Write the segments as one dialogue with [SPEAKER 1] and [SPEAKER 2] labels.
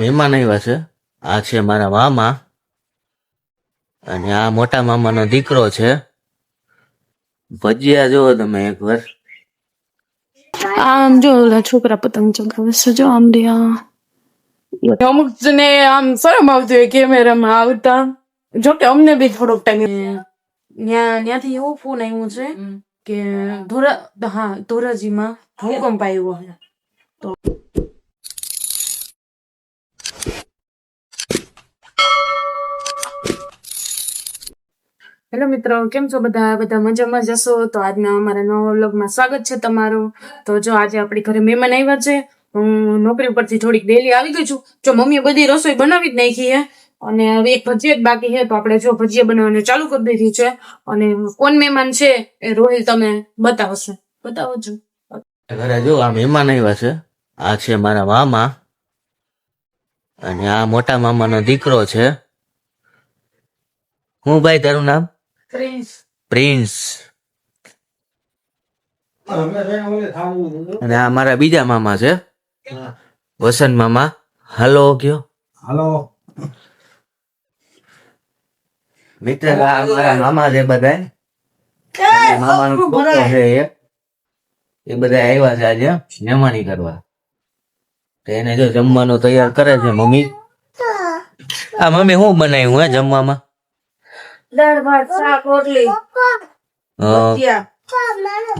[SPEAKER 1] મહેમાન આવ્યા છે. આ છે મારા મામા અને આ મોટા મામાનો દીકરો છે. ભજીયા જોવો તમે એકવાર.
[SPEAKER 2] આમ જો ઓલા છોકરા પતંગ ચગાવે છે જો આમ રહ્યા. અમુક ને આમ શરમ આવતી હોય કેમેરામાં આવતા. જોકે અમને બી થોડોક ટાઈમ ત્યાંથી એવું ફોન આવ્યું છે કે ધોરાજીમાં ભૂકંપ આવ્યો છે. તો હેલો મિત્રો, કેમ છો બધા મજામાં જશો? તો આજના અમારા નવા વ્લોગમાં સ્વાગત છે તમારું. તો જો આજે આપણી ઘરે મહેમાન આવ્યા છે. હું નોકરી ઉપરથી થોડીક ડેલી આવી ગઈ છું. જો મમ્મીએ બધી રસોઈ બનાવી જ નાખી છે અને હવે એક ભજીયા જ બાકી છે. તો આપણે જો ભજીયા બનાવવાનું ચાલુ કરી દીધી છે. અને કોણ મહેમાન છે એ રોહિલ તમે બતાવો છો.
[SPEAKER 1] ઘરે જો આ મહેમાન આવ્યા છે. આ છે મારા મામા અને આ મોટા મામાનો દીકરો છે. હું ભાઈ તારું નામ? પ્રિન્સ. અને આ મારા બીજા મામા છે, વસંત મામા. હાલો કયો. હાલો મિત્ર, આ મારા મામા છે બધા. મામાનો છોકરો છે એ બધા આવ્યા છે આજે મહેમાની કરવા. તો એને જો જમવાનું તૈયાર કરે છે મમ્મી. આ મમ્મી શું બનાવ્યું હે જમવામાં?
[SPEAKER 2] દાળ ભાત શાક રોટલી.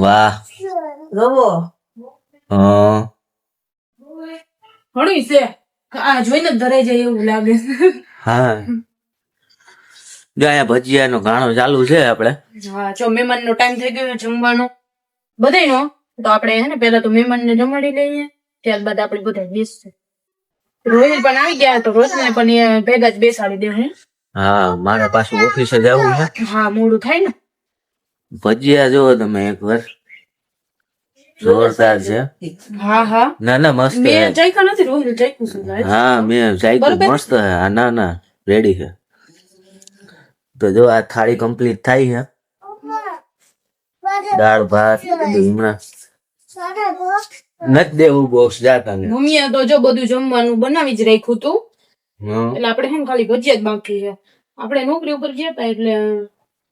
[SPEAKER 1] વાહ.
[SPEAKER 2] રવો ઘણી છે. આ જોઈને જ ધરાઈ જાય એવું લાગે.
[SPEAKER 1] હા, જો અહીંયા ભજીયાનો ગાણો ચાલુ છે આપણે.
[SPEAKER 2] હા, જો મહેમાનનો ટાઈમ થઈ ગયો જમવાનો બધાયનો. તો આપણે હે ને પેલા તો મહેમાનને જમાડી લઈએ, ત્યારબાદ આપણે બધા બેસશે. રોહિલ પણ આવી ગયા તો રોહિલને પણ ભેગા જ બેસાડી દેવું.
[SPEAKER 1] હા, મારે પાછું ઓફિસે જવું છે.
[SPEAKER 2] હા, મોડું થાય ને.
[SPEAKER 1] ભજીયા જોવો તમે એકવાર, જોરદાર છે.
[SPEAKER 2] હા
[SPEAKER 1] ના મસ્ત.
[SPEAKER 2] મેં ચાખ્યા નથી, રોહિલ ચાખ્યું છે.
[SPEAKER 1] હા, મેં ચાખ્યું, મસ્ત છે. હા, ના રેડી છે. તો જો આ થાળી કમ્પ્લીટ થાય છે. દાળ ભાત હમણાં નથી દેવું બોક્સ જાતા ને.
[SPEAKER 2] મમ્મીએ તો જો બધું જમવાનું બનાવી જ રાખ્યું હતું. એટલે આપણે હે ખાલી ભજીયા જ બાકી છે. આપણે નોકરી ઉપર ગયા હતા એટલે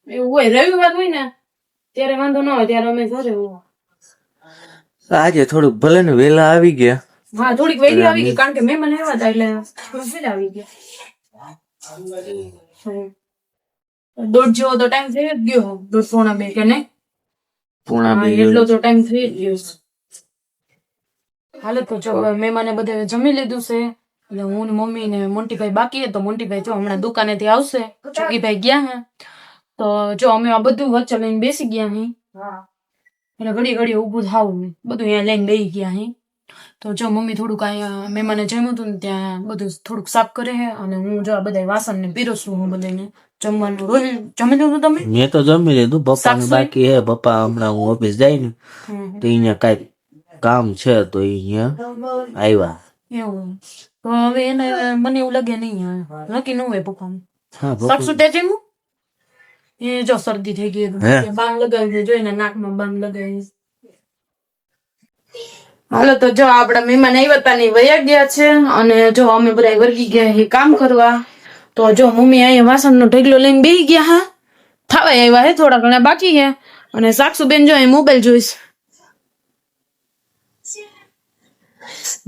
[SPEAKER 2] એવું હોય, રવિવાર હોય ને ત્યારે વાંધો ન હોય, ત્યારે અમે ઘરે હોય.
[SPEAKER 1] આજે થોડુંક ભલે ને વેલા આવી ગયા. હા,
[SPEAKER 2] થોડીક વહેલી આવી ગઈ કારણ કે મહેમાન આવ્યા હતા એટલે થોડુંક વેલા આવી ગયા. દોઢ જેવો તો ટાઈમ થઈ જ ગયો, 1:30 કે નહીં? 1:30 એટલો તો ટાઈમ થઈ જ ગયો. હાલો તો જો મહેમાને બધે જમી લીધું છે. એટલે હું ને મમ્મી ને મોન્ટીભાઈ બાકી હે. તો મોન્ટીભાઈ જો હમણાં દુકાનેથી આવશે. ચોકીભાઈ ગયા હે. તો જો અમે આ બધું વચ્ચે લઈને બેસી ગયા હી. એટલે ઘડી ઊભું થાવું બધું અહીંયા લઈને બેસી ગયા હી. તો જો મમ્મી થોડુંક અહીંયા મહેમાને જમ્યું હતું ને ત્યાં બધું થોડુંક સાફ કરે છે. અને હું જો આ બધા વાસણ ને પીરસું હું બધાને જમવાનું. રોહિલ જમી લીધું તમે?
[SPEAKER 1] મેં તો જમી લીધું. પપ્પા બાકી હે. પપ્પા હમણાં હું ઓફિસ જાય ને તો અહીંયા કઈક કામ છે તો અહીંયા આવ્યા.
[SPEAKER 2] એવું તો હવે એને મને એવું લાગે નહીં નક્કી ન હોય પપ્પાનું. સાક્ષુ તે જમ્યું? એ જો શરદી થઈ ગઈ, બામ લગાવી જોઈને નાકમાં બામ લગાવી. હાલો તો જો આપડા મહેમાન આવ્યા હતા ને વયા ગયા છે. અને જો અમે બધા વર્ગી ગયા એ કામ કરવા. તો જો મમ્મી અહીંયા વાસણનો ઢગલો લઈને બેસી ગયા. હા, થાવા આવ્યા હે, થોડા ઘણા બાકી છે. અને સાક્ષુ બેન જો મોબાઈલ જોઈશ.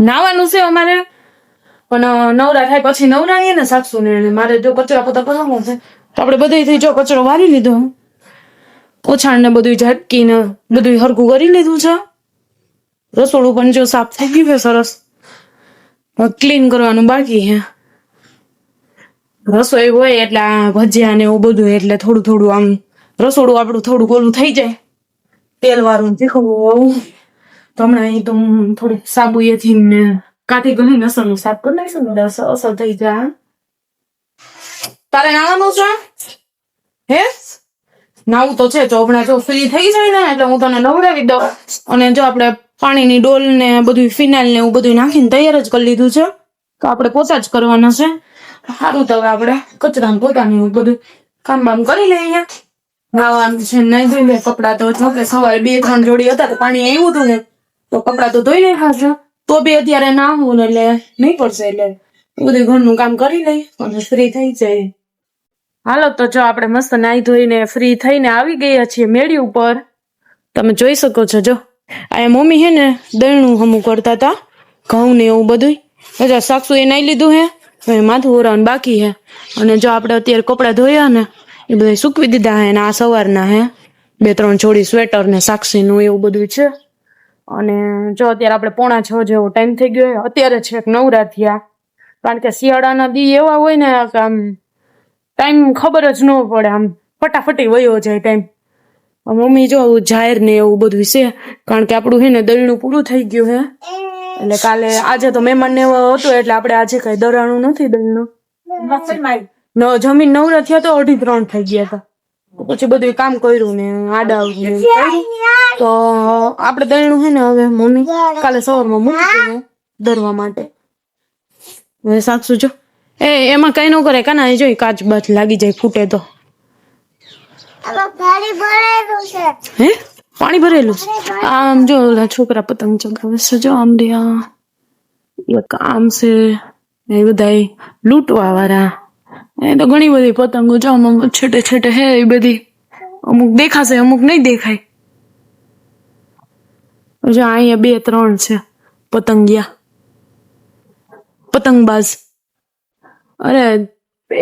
[SPEAKER 2] નાવાનું છે અમારે, પણ નવરા થાય પછી નવરાઈએ ને સાક્ષુ ને. મારે જો કચરા પોતા કરવાનું છે તો આપણે બધેથી જો કચરો વારી લીધો, ઓછાણ ને બધું ઝટકી ને બધું હરખું કરી લીધું છે. રસોડું પણ જો સાફ થઈ ગયું છે સરસ. ક્લીન કરવાનું બાકી છે. રસોઈ હોય એટલે આ ભજીયા ને એવું બધું એટલે થોડું આમ રસોડું આપણું થોડુંક ઓલું થઈ જાય, તેલ વાળું તીખું હોવું. તો હમણાં અહીં તો થોડુંક સાબુએથી ને કાઠી ગળી લસણનું સાફ કરી નાખીશું ને અસર થઈ જાય. તારે નાવાનું છે હે? નાવું તો છે. ચોપડા જો ફ્રી થઈ જાય ને એટલે હું તને નવડાવી દઉં. અને જો આપણે પાણીની ડોલ ને બધું ફિનાઇલ ને એવું બધું નાખીને તૈયાર જ કરી લીધું છે. તો આપણે પોતા જ કરવાના છે. સારું તો હવે આપણે કચરા પોતાનું બધું કામ બામ કરી લઈએ. નાવાનું છે, નહીં ધોઈ લે કપડા. તો જો કે સવારે 2-3 જોડી હતા તો પાણી આવ્યું હતું ને તો કપડા તો ધોઈ નાખ્યા છે. તો બી અત્યારે ના હું એટલે નહીં પડશે. એટલે બધું ઘરનું કામ કરી લઈ અને ફ્રી થઈ જાય. હાલો તો જો આપણે મસ્ત નાહી ધોઈને ફ્રી થઈને આવી ગયા છીએ મેળી ઉપર. તમે જોઈ શકો છો. જો અહીંયા મમ્મી હે ને દળનું હમું કરતા હતા, ઘઉં ને એવું બધું. હજા સાક્ષુ એ નાઈ લીધું હે, હવે માથું ઓરાવાનું બાકી હે. અને જો આપણે અત્યારે કપડાં ધોયા ને એ બધા સૂકવી દીધા હે. અને આ સવારના હે 2-3 જોડી સ્વેટર ને સાક્ષીનું એવું બધું છે. અને જો અત્યારે આપણે 5:45 જેવો ટાઈમ થઈ ગયો. અત્યારે છે નવરા થયા, કારણ કે શિયાળાના દી એવા હોય ને કે આમ ટાઈમ ખબર જ ન પડે, આમ ફટાફટી વયો જાય ટાઈમ. મમ્મી જો જાહેર ને એવું બધું છે, કારણ કે આપણું હે ને દળનું પૂરું થઈ ગયું હે. એટલે કાલે આજે તો મહેમાન ને હતું એટલે આપણે આજે કઈ દરાણું નથી દળનું. જમીન નવરા થયા તો 2:30 થઈ ગયા હતા. પછી બધું કામ કર્યું ને આડા તો આપણે દળનું હે ને હવે મમ્મી કાલે સવારમાં મૂકી દે દરવા માટે. હવે સાક્ષુ જો એમાં કઈ ન કરે કાના, જોઈ કાચ બાચ લાગી જાય ફૂટે તો. હે પાણી ભરેલું છે. આમ જો ઓલા છોકરા પતંગ ચગાવે છે. જો આમ એક આમ છે એ બધા લૂંટવા વાળા. એ તો ઘણી બધી પતંગો જો આમ છેટે છેટે હે એ બધી. અમુક દેખાશે અમુક નહીં દેખાય. જો અહીંયા 2-3 છે પતંગિયા, પતંગબાજ. અરે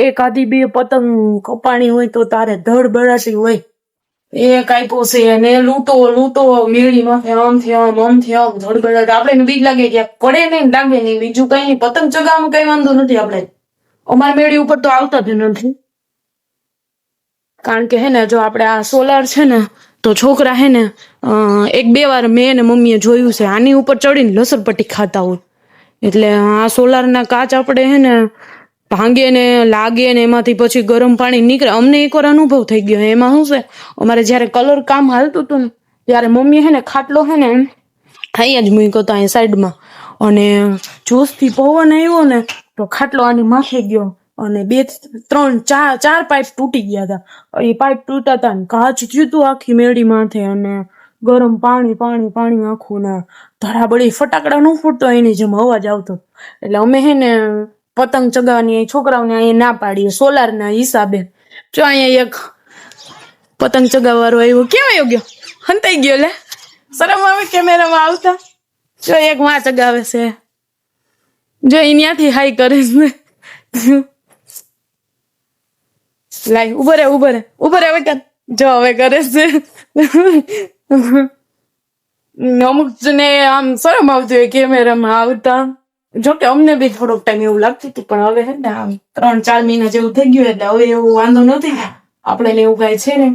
[SPEAKER 2] એક આધી 2 પતંગ કપાણી હોય તો તારે ધડ બળાટી હોય. એક આપ્યો છે અને લૂંટો મેળીમાં આમથી આમ ધડ બળાટી. આપણે બીક લાગે કે પડે નહીં લાગે નહીં, બીજું કઈ નહીં. પતંગ ચગાવવામાં કઈ વાંધો નથી. આપણે અમારી મેળી ઉપર તો આવતા જ નથી, કારણ કે હે ને જો આપણે આ સોલાર છે ને તો છોકરા હે ને 1-2 વાર મેં ને મમ્મીએ જોયું છે આની ઉપર ચડીને લસરપટ્ટી ખાતા હોય. એટલે આ સોલારના કાચ આપણે હે ને ભાંગે ને લાગે ને એમાંથી પછી ગરમ પાણી નીકળે. અમને એકવાર અનુભવ થઈ ગયો. એમાં શું છે, અમારે જયારે કલર કામ હાલતું હતું ને ત્યારે મમ્મી હે ને ખાટલો હે ને અહીંયા જ મૂક્યો હતો અહીંયા સાઈડમાં. અને જોશથી પવન આવ્યો ને તો ખાટલો આની માથે ગયો અને 2-3-4 પાઇપ તૂટી ગયા હતા. એ પાઇપ તૂટા હતા ને કાચ થયું હતું આખી મેળી માથે. અને ગરમ પાણી આખું ને ધડાબડી ફટાકડા નું ફૂટતો એની જેમ અવાજ આવતો. એટલે અમે હે ને પતંગ ચગાવવાની છોકરાઓને અહીંયા ના પાડીએ સોલાર ના હિસાબે. જો અહીંયા એક પતંગ ચગાવવાળો આવ્યો. કેમ આવ્યો ગયો? હંતાઈ ગયો. લે શરમ આવે કેમેરામાં આવતા. જો એક માં ચગાવે છે. જો અહીંયાથી હાઈ કરે છે. લાઈ ઉભો રે હવે કર. જો હવે કરે છે. અમુક ને આમ શરમ આવતી હોય કેમેરામાં આવતા. જોકે અમને બી થોડોક ટાઈમ એવું લાગતું હતું, પણ હવે હે ને આમ 3-4 મહિના જેવું થઈ ગયું એટલે હવે એવું વાંધો નથી. આપણે એવું કઈ છે ને.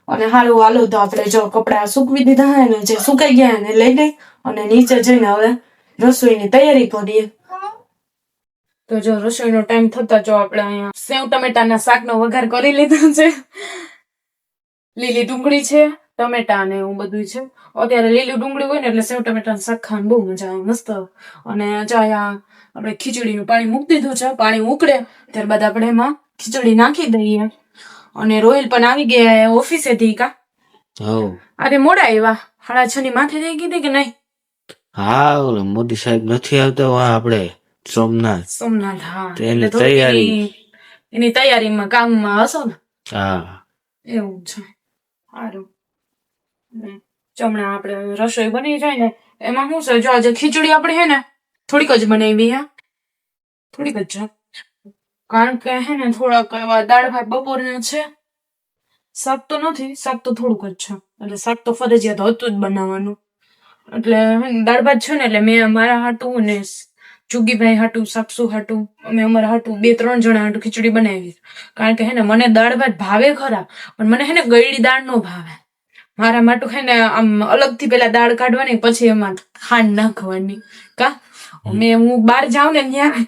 [SPEAKER 2] અને હારું હાલો તો આપણે જો કપડા સૂકવી દીધા હે ને, જે સુકાઈ ગયા ને લઈ લઈ અને નીચે જઈને હવે રસોઈની તૈયારી કરીએ. તો જો રસોઈનો ટાઈમ થતા જો આપણે અહીંયા સેવ ટમેટાના શાકનો વઘાર કરી લીધો છે. લીલી ડુંગળી છે, ટમેટા ને એવું બધું છે. અત્યારે લીલી ડુંગળી હોય ને એટલે સેવ ટમેટાનું શાક ખાવાની બહુ મજા આવે, મસ્ત. અને જો અહીંયા આપણે ખીચડીનું પાણી મૂકી દીધું છે. પાણી ઉકળે ત્યારબાદ આપણે એમાં ખીચડી નાખી દઈએ. અને રોહિલ પણ આવી ગયા ઓફિસેથી. કા અરે મોડા આવ્યા 6:30 ની માથે થઈ ગઈ કે નહીં?
[SPEAKER 1] હા ઓલો મોદી સાહેબ નથી આવતા આપણે સોમનાથ.
[SPEAKER 2] હા,
[SPEAKER 1] એની
[SPEAKER 2] તૈયારીમાં કામમાં હશો ને?
[SPEAKER 1] હા
[SPEAKER 2] એવું છે. સારું. હમણાં આપણે રસોઈ બની જાય ને એમાં શું છે, જો આજે ખીચડી આપણે હે ને થોડીક જ બનાવી. થોડીક જ, કારણ કે હે ને થોડાક એવા દાળ ભાત બપોરના છે. શાક તો નથી, શાક તો થોડુંક જ છે. એટલે શાક તો ફરજિયાત હતું જ બનાવવાનું. એટલે દાળ ભાત છે ને એટલે મેં મારા હાટું ને ચુગીભાઈ હાટું, સાક્ષુ હાટું, અમે અમારા હાટું 2-3 જણા હાટું ખીચડી બનાવી. કારણ કે હે ને મને દાળ ભાત ભાવે ખરા, પણ મને હે ને ગળી દાળ નો ભાવે. મારા માટું હે ને આમ અલગથી પેલા દાળ કાઢવાની પછી એમાં ખાંડ નાખવાની. કા હું બહાર જાઉં ને ત્યાં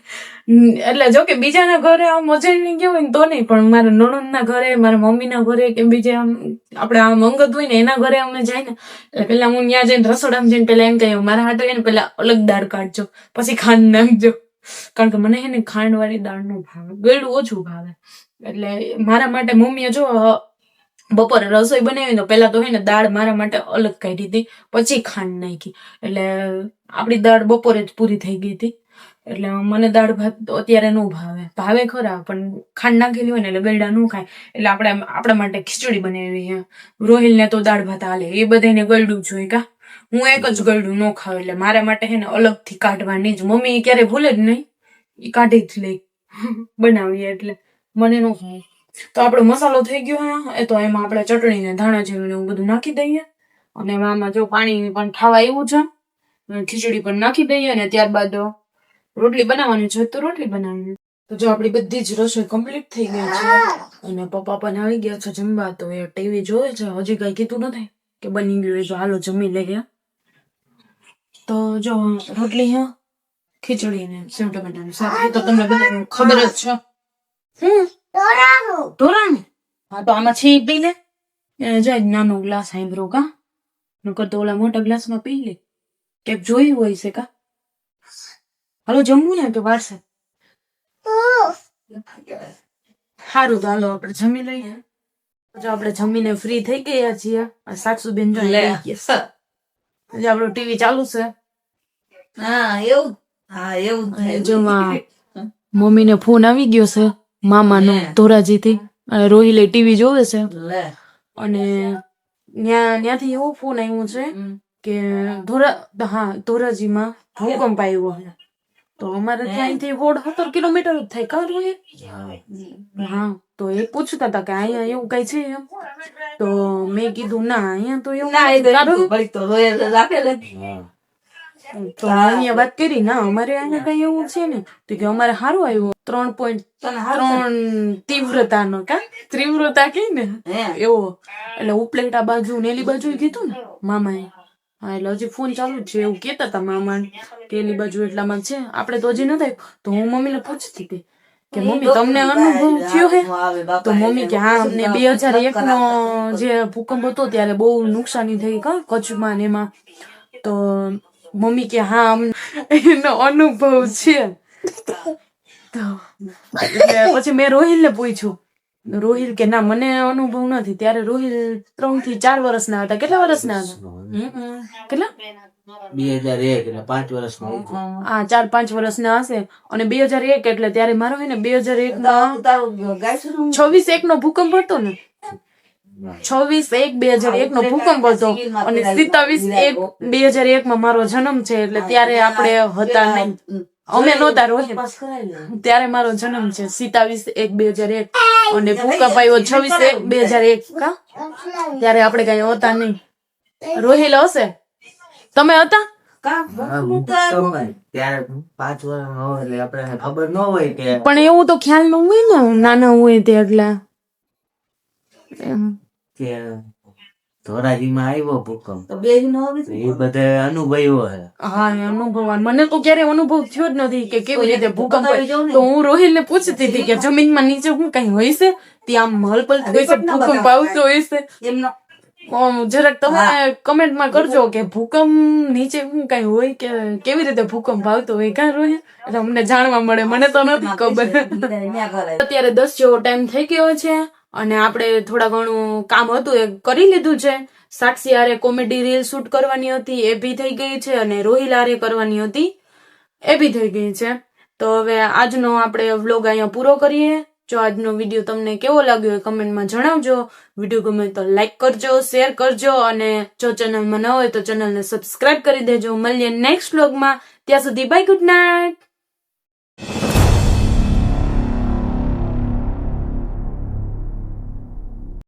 [SPEAKER 2] એટલે જો કે બીજાના ઘરે આમ મજા નહીં ગયો હોય ને તો નહીં, પણ મારા નણંદના ઘરે, મારા મમ્મીના ઘરે કે બીજે આમ આપણે આમ અંગત હોય ને એના ઘરે અમે જાય ને એટલે પેલા હું ત્યાં જઈને રસોડામાં જઈને પેલા એમ કહ્યું મારા હાટુ એને પેલા અલગ દાળ કાઢજો પછી ખાંડ નાખજો. કારણ કે મને હે ને ખાંડ વાળી દાળ નું ભાવે, ગળ્યું ઓછું ભાવે. એટલે મારા માટે મમ્મીએ જો બપોરે રસોઈ બનાવી તો પેલા તો હે ને દાળ મારા માટે અલગ કાઢી હતી, પછી ખાંડ નાખી. એટલે આપડી દાળ બપોરે જ પૂરી થઈ ગઈ હતી. એટલે મને દાળ ભાત તો અત્યારે ન ભાવે ખરા, પણ ખાંડ નાખેલી હોય ને એટલે ગળ્યા ન ખાય, એટલે આપણે આપણા માટે ખીચડી બનાવી છે. રોહિલ ને તો દાળ ભાત હાલે, એ બધાને ગળ્યું જોઈએ કા, હું એક જ ગળ્યું ન ખાવ, એટલે મારા માટે છે ને અલગથી કાઢવાની જ. મમ્મી ક્યારે ભૂલે જ નહીં, એ કાઢી જ લઈ બનાવીએ, એટલે મને ન ખાય. તો આપણો મસાલો થઈ ગયો હે, એ તો એમાં આપણે ચટણી ને ધાણા જીરું ને એવું બધું નાખી દઈએ, અને આમાં જો પાણી પણ ખાવા એવું છે, ખીચડી પણ નાખી દઈએ, અને ત્યારબાદ રોટલી બનાવવાની છે તો રોટલી બનાવવાની. તો જો આપણી બધી જ રસોઈ કમ્પ્લીટ થઈ ગઈ છે, અને પપ્પા પણ આવી ગયા છે જમવા, તો એ ટીવી જોવે છે, હજી કઈ કીધું નથી કે બની ગયું, તો હાલો જમી લઈએ. તો જો રોટલી હે, ખીચડી ને સેવ ટમેટાનું શાક, એ તો તમને બધાને ખબર જ છે. ઢોરાનું? હા, તો આમાં છે પી લે, એને જાય નાનો ગ્લાસ આંબરો કા, નકર તો ઓલા મોટા ગ્લાસમાં પી લે, કેક જોયું હોય છે કા. હાલો જમવું ને તો વારસે. સારું, તો હાલો આપણે જમી લઈએ. જો આપણે જમીને ફ્રી થઈ ગયા છીએ, સાસુબેન જો આપણું ટીવી ચાલુ છે. મમ્મી ને ફોન આવી ગયો છે મામાનો ધોરાજીથી, રોહિલે ટીવી જોવે છે, અને ત્યાંથી એવો ફોન આવ્યો છે કે ધોરાજીમાં ભૂકંપ આવ્યો છે. તો અમારે ત્યાંથી 17 કિલોમીટર જ થાય કા રોહિલ? હા, તો એ પૂછતા હતા કે અહીંયા એવું કઈ છે એમ, તો મેં કીધું ના, અહીંયા તો એવું તો અહીંયા વાત કરી, ના અમારે અહીંયા કઈ એવું છે ને, તો કે અમારે સારું આવ્યું 3.3 તીવ્રતાનો કા, તીવ્રતા કે ને એવો, એટલે ઉપલેટા બાજુ નેલી બાજુ કીધું ને મામાએ. હા, એટલે હજી ફોન ચાલુ જ છે એવું કેતા હતા મામા, પેલી બાજુ એટલામાં છે, આપણે તો હજી નથી. તો હું મમ્મીને પૂછતી હતી કે મમ્મી તમને અનુભવ થયો હે? તો મમ્મી કે હા, અમને 2001 નો જે ભૂકંપ હતો ત્યારે બહુ નુકસાની થઈ કા કચ્છમાં ને એમાં. તો મમ્મી કે હા, અમને એનો અનુભવ છે. તો પછી મેં રોહિલ ને પૂછ્યું, રોહિલ કે ના મને અનુભવ નથી. ત્યારે રોહિલ 3 થી 4 વર્ષના હતા. કેટલા વર્ષના હતા? કેટલા?
[SPEAKER 1] 2001 એટલે 5 વર્ષનો.
[SPEAKER 2] હા, 4-5 વર્ષના હશે. અને 2001 એટલે ત્યારે મારો હે ને 2001 માં 26/1 નો ભૂકંપ હતો ને, 26/1/2001 નો ભૂકંપ હતો, અને 27/1/2001 માં મારો જન્મ છે, એટલે ત્યારે આપણે હતા નહીં, અમે નહોતા રોહિત, ત્યારે મારો જન્મ છે 27/1/2001, અને ભૂકંપ આવ્યો 26/1/2001 કા, ત્યારે આપણે કઈ હતા નહીં. રોહિલ હશે? તમે હતા?
[SPEAKER 1] ત્યારે 5 વર્ષ એટલે આપણે ખબર ન હોય કે,
[SPEAKER 2] પણ એવું તો ખ્યાલ ન હોય ને નાના હોય તે, એટલે
[SPEAKER 1] કે ધોરાજીમાં આવ્યો ભૂકંપ, એ બધા અનુભવ્યો છે.
[SPEAKER 2] હા, અનુભવ મને તો ક્યારે અનુભવ થયો જ નથી કે કેવી રીતે ભૂકંપ હોય. તો હું રોહિલ ને પૂછતી હતી કે જમીનમાં નીચે શું કઈ હોય છે, ત્યાં હલપલ હોય છે, ભૂકંપ આવતો હોય છે. જરાક તમે કમેન્ટમાં કરજો કે ભૂકંપ નીચે શું કઈ હોય, કે કેવી રીતે ભૂકંપ આવતો હોય કા રોહિલ, એટલે અમને જાણવા મળે, મને તો નથી ખબર. અત્યારે 10 જેવો ટાઈમ થઈ ગયો છે, અને આપણે થોડા ઘણું કામ હતું એ કરી લીધું છે. સાક્ષી હારે કોમેડી રીલ શૂટ કરવાની હતી, એ બી થઈ ગઈ છે, અને રોહિલ હારે કરવાની હતી, એ બી થઈ ગઈ છે. તો હવે આજનો આપણે વ્લોગ અહીંયા પૂરો કરીએ. જો આજનો વિડીયો તમને કેવો લાગ્યો એ કમેન્ટમાં જણાવજો. વિડીયો ગમે તો લાઈક કરજો, શેર કરજો, અને જો ચેનલમાં ન હોય તો ચેનલને સબસ્ક્રાઇબ કરી દેજો. મળીએ નેક્સ્ટ વ્લોગમાં, ત્યાં સુધી બાય, ગુડ નાઇટ.